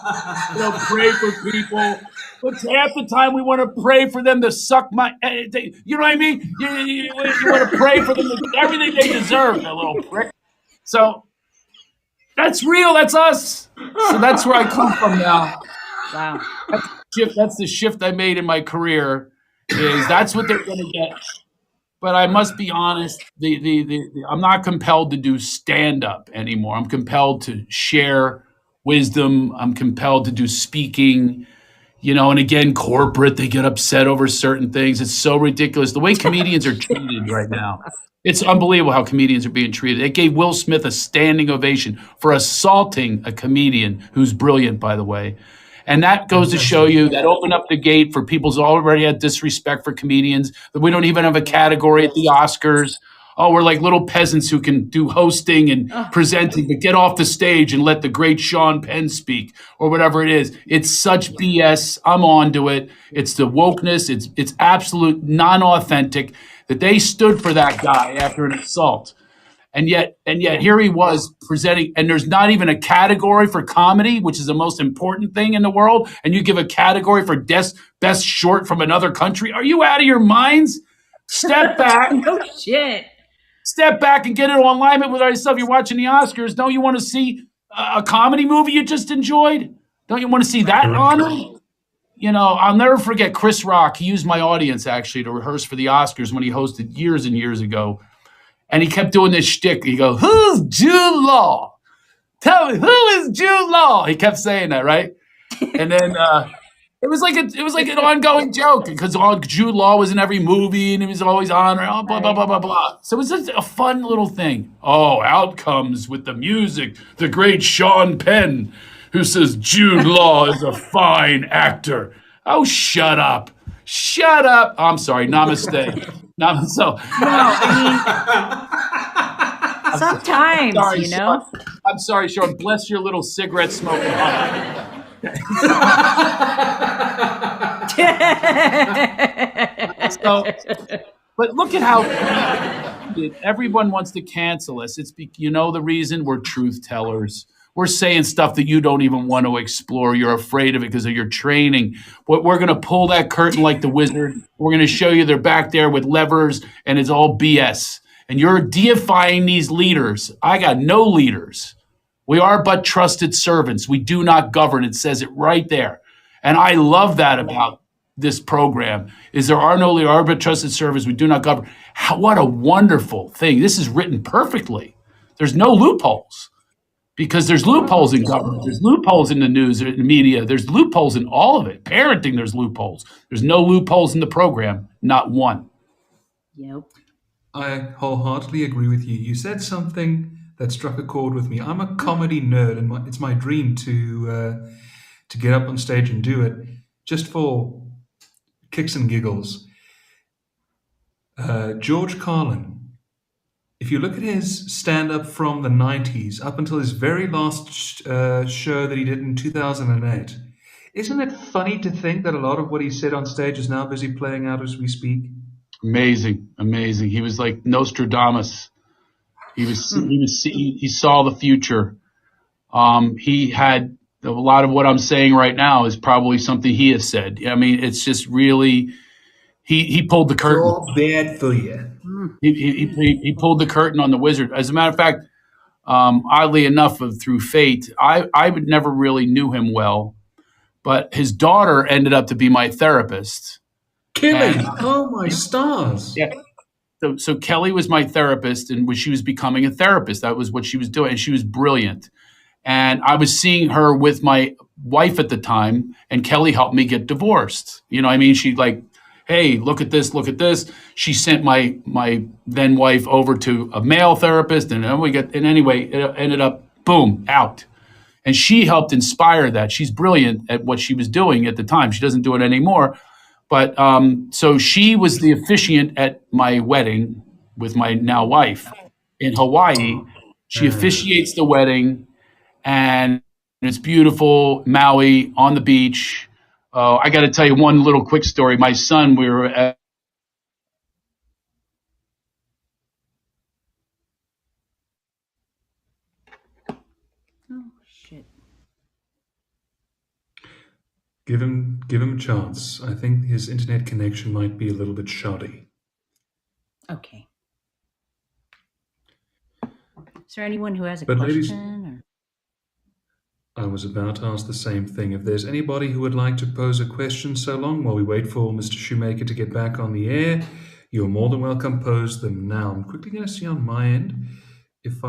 pray for people. But half the time we want to pray for them to suck my, you know what I mean? You want to pray for them to get everything they deserve, that little prick. So that's real. That's us. So that's where I come from now. Wow. That's the shift I made in my career. That's what they're going to get. But I must be honest. I'm not compelled to do stand-up anymore. I'm compelled to share wisdom. I'm compelled to do speaking. And again, corporate, they get upset over certain things. It's so ridiculous. The way comedians are treated right now. It's unbelievable how comedians are being treated. It gave Will Smith a standing ovation for assaulting a comedian who's brilliant, by the way. And that goes to show you that opened up the gate for people who already had disrespect for comedians, that we don't even have a category at the Oscars. Oh, we're like little peasants who can do hosting and presenting, but get off the stage and let the great Sean Penn speak or whatever it is. It's such BS. I'm on to it. It's the wokeness. It's absolute non-authentic that they stood for that guy after an assault. And yet here he was presenting, and there's not even a category for comedy, which is the most important thing in the world. And you give a category for best short from another country. Are you out of your minds? Step back. No shit. step back and get it in alignment with yourself. You're watching the Oscars. Don't you want to see a comedy movie you just enjoyed? Don't you want to see that honor? You know, I'll never forget Chris Rock. He used my audience actually to rehearse for the Oscars when he hosted years and years ago. And he kept doing this shtick. He go, "Who's Jude Law? Tell me, who is Jude Law?" He kept saying that, right? And then it was like an ongoing joke because Jude Law was in every movie and he was always on, blah blah blah blah blah. So it was just a fun little thing. Oh, out comes with the music the great Sean Penn, who says Jude Law is a fine actor. Oh, shut up. Shut up. I'm sorry. Namaste. Sometimes, Sorry, you know. Sean. I'm sorry, Sean. Bless your little cigarette smoking heart. But look at how everyone wants to cancel us. You know the reason? We're truth tellers. We're saying stuff that you don't even want to explore. You're afraid of it because of your training. But we're going to pull that curtain like the wizard. We're going to show you they're back there with levers, and it's all BS. And you're deifying these leaders. I got no leaders. We are but trusted servants. We do not govern. It says it right there. And I love that about this program, is there are no leaders, are but trusted servants. We do not govern. What a wonderful thing. This is written perfectly. There's no loopholes. Because there's loopholes in government, there's loopholes in the news, in the media, there's loopholes in all of it. Parenting, there's loopholes. There's no loopholes in the program, not one. Yep. I wholeheartedly agree with you. You said something that struck a chord with me. I'm a comedy nerd, and it's my dream to get up on stage and do it just for kicks and giggles. George Carlin. If you look at his stand-up from the 90s, up until his very last show that he did in 2008, isn't it funny to think that a lot of what he said on stage is now busy playing out as we speak? Amazing, amazing. He was like Nostradamus. He saw the future. He had a lot of what I'm saying right now is probably something he has said. I mean, it's just really, he pulled the curtain. It's all bad for you. He pulled the curtain on the wizard. As a matter of fact, oddly enough, through fate, I would never really knew him well, but his daughter ended up to be my therapist. Kelly, oh my stars! Yeah. So Kelly was my therapist, and when she was becoming a therapist, that was what she was doing, and she was brilliant. And I was seeing her with my wife at the time, and Kelly helped me get divorced. You know what I mean? She like, hey, look at this, look at this. She sent my then wife over to a male therapist, and anyway, it ended up, boom, out. And she helped inspire that. She's brilliant at what she was doing at the time. She doesn't do it anymore. But so she was the officiant at my wedding with my now wife in Hawaii. She officiates the wedding, and it's beautiful, Maui, on the beach. I got to tell you one little quick story. My son, we were at Oh shit. Give him a chance. I think his internet connection might be a little bit shoddy. Okay. Is there anyone who has a But ladies- question? I was about to ask the same thing. If there's anybody who would like to pose a question so long while we wait for Mr. Shoemaker to get back on the air, you're more than welcome. Pose them now. I'm quickly going to see on my end if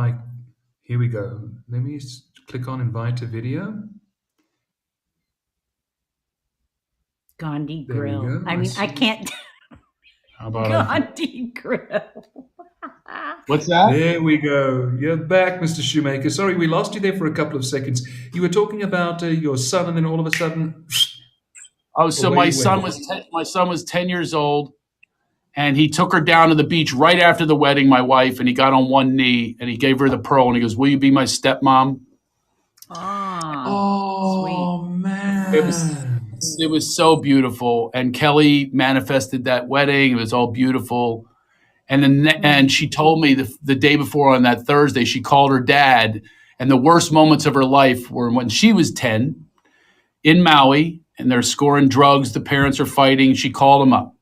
here we go. Let me click on invite to video. Gandhi There we Grill. go. I mean, I can't. how about Gandhi Grill. what's that? There we go. You're back, Mr. Shoemaker. Sorry, we lost you there for a couple of seconds. You were talking about your son, and then all of a sudden, Oh, so my son was 10 years old, and he took her down to the beach right after the wedding, my wife, and he got on one knee and he gave her the pearl and he goes, "Will you be my stepmom?" oh man, It was so beautiful, and Kelly manifested that wedding. It was all beautiful. And then, and she told me the day before on that Thursday, she called her dad, and the worst moments of her life were when she was 10 in Maui, and they're scoring drugs. The parents are fighting. She called him up,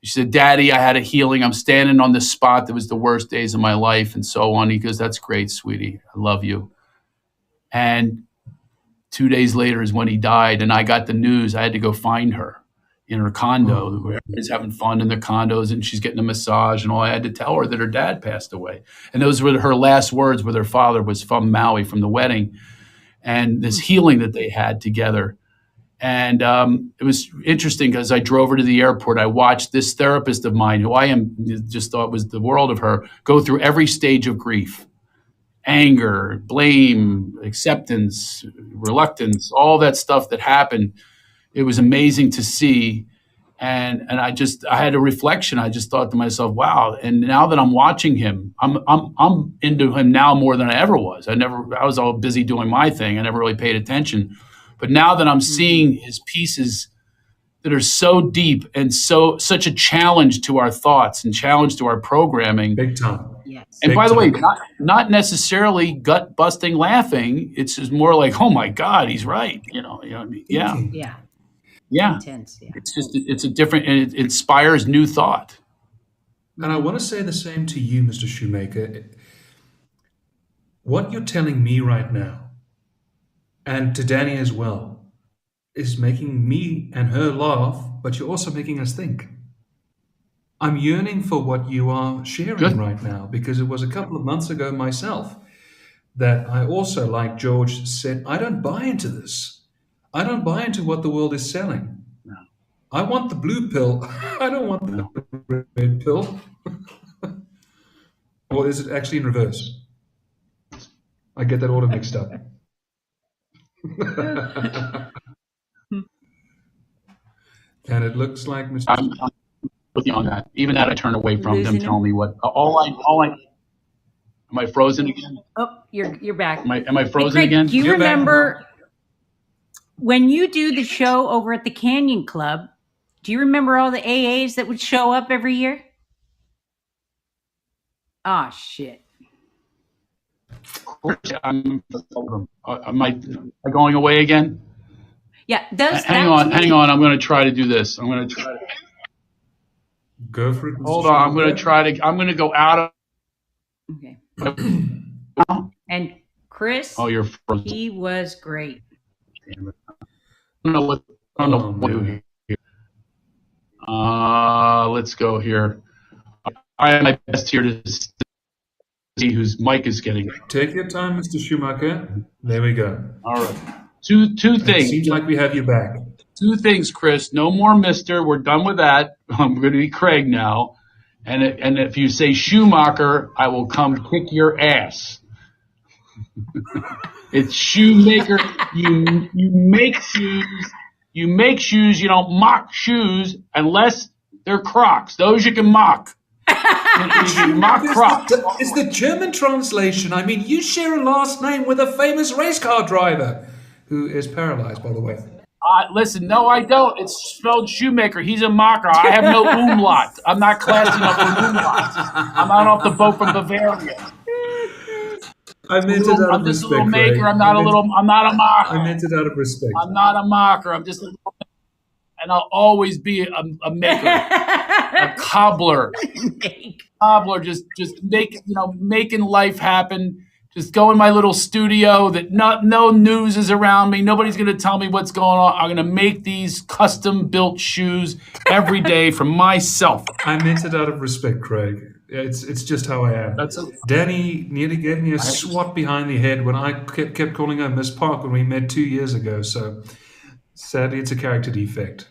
She said, Daddy, I had a healing. I'm standing on this spot that was the worst days of my life and so on. He goes, that's great, sweetie. I love you. And 2 days later is when he died. And I got the news. I had to go find her in her condo. Where everybody's having fun in their condos and she's getting a massage and all. I had to tell her that her dad passed away. And those were her last words with her father was from Maui, from the wedding. And this healing that they had together. And it was interesting because I drove her to the airport. I watched this therapist of mine, who I just thought was the world of her, go through every stage of grief: anger, blame, acceptance, reluctance, all that stuff that happened. It was amazing to see. And I had a reflection. I just thought to myself, wow. And now that I'm watching him, I'm into him now more than I ever was. I was all busy doing my thing. I never really paid attention. But now that I'm seeing his pieces that are so deep and such a challenge to our thoughts and challenge to our programming. Big time. Yes. And Big by the way, time. not necessarily gut busting laughing. It's just more like, oh my God, he's right. You know what I mean? Yeah. Thinking. Yeah. Yeah. Intense. Yeah. It's a different, and it inspires new thought. And I want to say the same to you, Mr. Shoemaker. What you're telling me right now, and to Danny as well, is making me and her laugh, but you're also making us think. I'm yearning for what you are sharing Good. right now, because it was a couple of months ago myself that I also, like George said, I don't buy into this. I don't buy into what the world is selling. No. I want the blue pill. I don't want the red pill. Or is it actually in reverse? I get that all mixed up. And it looks like Mr. I'm with you on that. Even that I turn away from Losing them him? telling me what. Am I frozen again? Oh, you're back. Am I Hey, frozen Craig, again? do you You're back. remember when you do the show over at the Canyon Club? Do you remember all the AAs that would show up every year? Ah, shit. Am I going away again? Yeah, Hang on. I'm going to try to do this. I'm going to try. Go for it. Mr. Hold on. I'm going to Shoemaker. try to. I'm going to go out Okay. of. And Chris, Oh, you're frozen. he was great. Damn it. I don't know what to do here. Let's go here. I am my best here to see whose mic is getting. Take your time, Mr. Shoemaker. There we go. All right. Two It things. seems like we have you back. Two things, Chris. No more Mister. We're done with that. I'm going to be Craig now. And if you say Shoemaker, I will come kick your ass. It's Shoemaker. You make shoes. You make shoes. You don't mock shoes unless they're Crocs. Those you can mock. You can mock Crocs. It's the German translation. I mean, you share a last name with a famous race car driver who is paralyzed, by the way. Listen, no, I don't. It's spelled Shoemaker. He's a mocker. I have no umlaut. I'm not classing up with umlaut. I'm not off the boat from Bavaria. I meant it out I'm of just a respect, little maker. Craig. I'm not a mocker. I meant it out of respect. I'm not a mocker. I'm just a little, and I'll always be a maker, a cobbler. Cobbler, just making life happen. Just go in my little studio that no news is around me. Nobody's going to tell me what's going on. I'm going to make these custom built shoes every day for myself. I meant it out of respect, Craig. It's just how I am. Danny nearly gave me a swat behind the head when I kept calling her Miss Park when we met 2 years ago. So sadly, it's a character defect.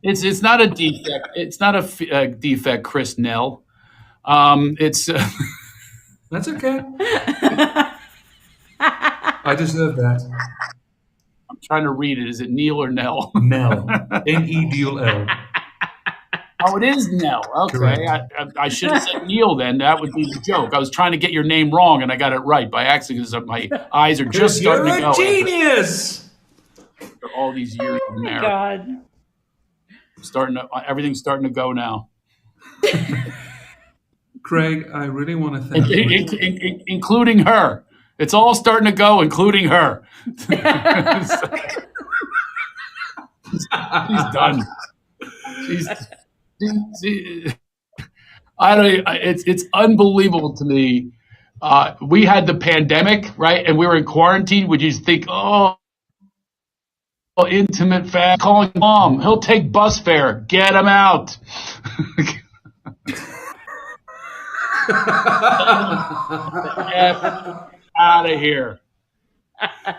It's not a defect. It's not a defect, Chris Nell. It's That's okay. I deserve that. I'm trying to read it. Is it Neil or Nell? Nell. N-E-D-L. Oh, it is Nell. Okay, I should have said Neil then. That would be the joke. I was trying to get your name wrong, and I got it right by accident because my eyes are just starting to go. You're a genius! After all these years of marriage. God. Everything's starting to go now. Craig, I really want to thank you. Including her. It's all starting to go, including her. She's done. See, I don't. It's unbelievable to me. We had the pandemic, right, and we were in quarantine. Would you think, oh, intimate family calling mom? He'll take bus fare. Get him out. Get out of here.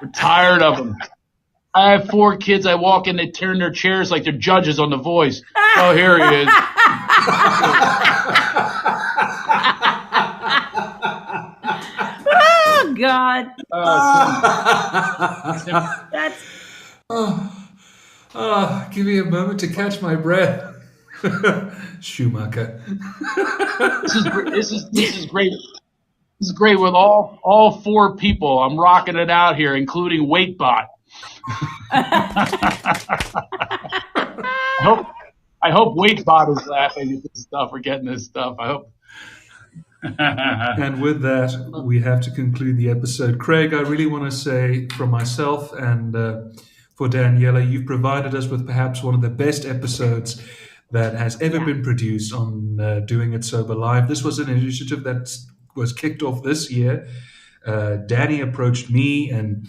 We're tired of them. I have 4 kids. I walk in, they turn their chairs like they're judges on The Voice. Oh, here he is. Oh God. That's Give me a moment to catch my breath. Shoemaker. This is great. This is great with all 4 people. I'm rocking it out here, including WaitBot. I hope WaitBot is laughing at this stuff or getting this stuff. I hope. And with that, we have to conclude the episode. Craig, I really want to say from myself and for Daniela, you've provided us with perhaps one of the best episodes that has ever been produced on Doing It Sober Live. This was an initiative that was kicked off this year. Danny approached me, and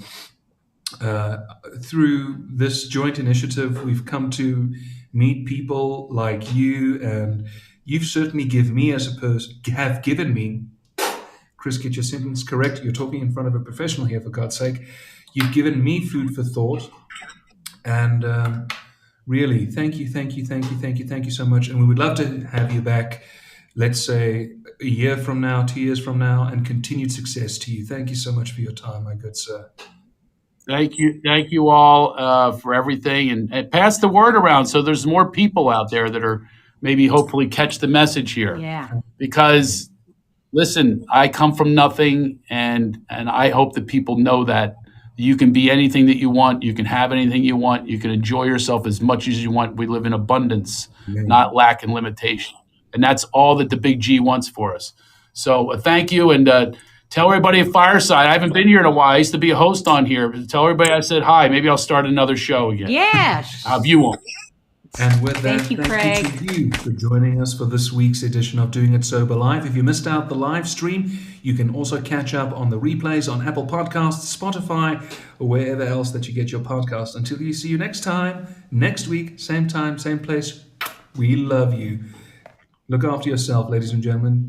through this joint initiative, we've come to meet people like you, and you've certainly given me as a person, have given me, Chris, get your sentence correct. You're talking in front of a professional here, for God's sake. You've given me food for thought. And really, thank you so much. And we would love to have you back, let's say, a year from now, 2 years from now, and continued success to you. Thank you so much for your time, my good sir. Thank you all for everything, and pass the word around so there's more people out there that are maybe hopefully catch the message here. yeah. Because listen, I come from nothing, and I hope that people know that you can be anything that you want, you can have anything you want, you can enjoy yourself as much as you want. We live in abundance, not lack and limitation, and that's all that the big G wants for us. So thank you, and tell everybody at Fireside. I haven't been here in a while. I used to be a host on here. But tell everybody I said hi. Maybe I'll start another show again. Yeah. You won't. And with that, Thank you, thank you to you for joining us for this week's edition of Doing It Sober Live. If you missed out the live stream, you can also catch up on the replays on Apple Podcasts, Spotify, or wherever else that you get your podcast. Until we see you next time, next week, same time, same place. We love you. Look after yourself, ladies and gentlemen.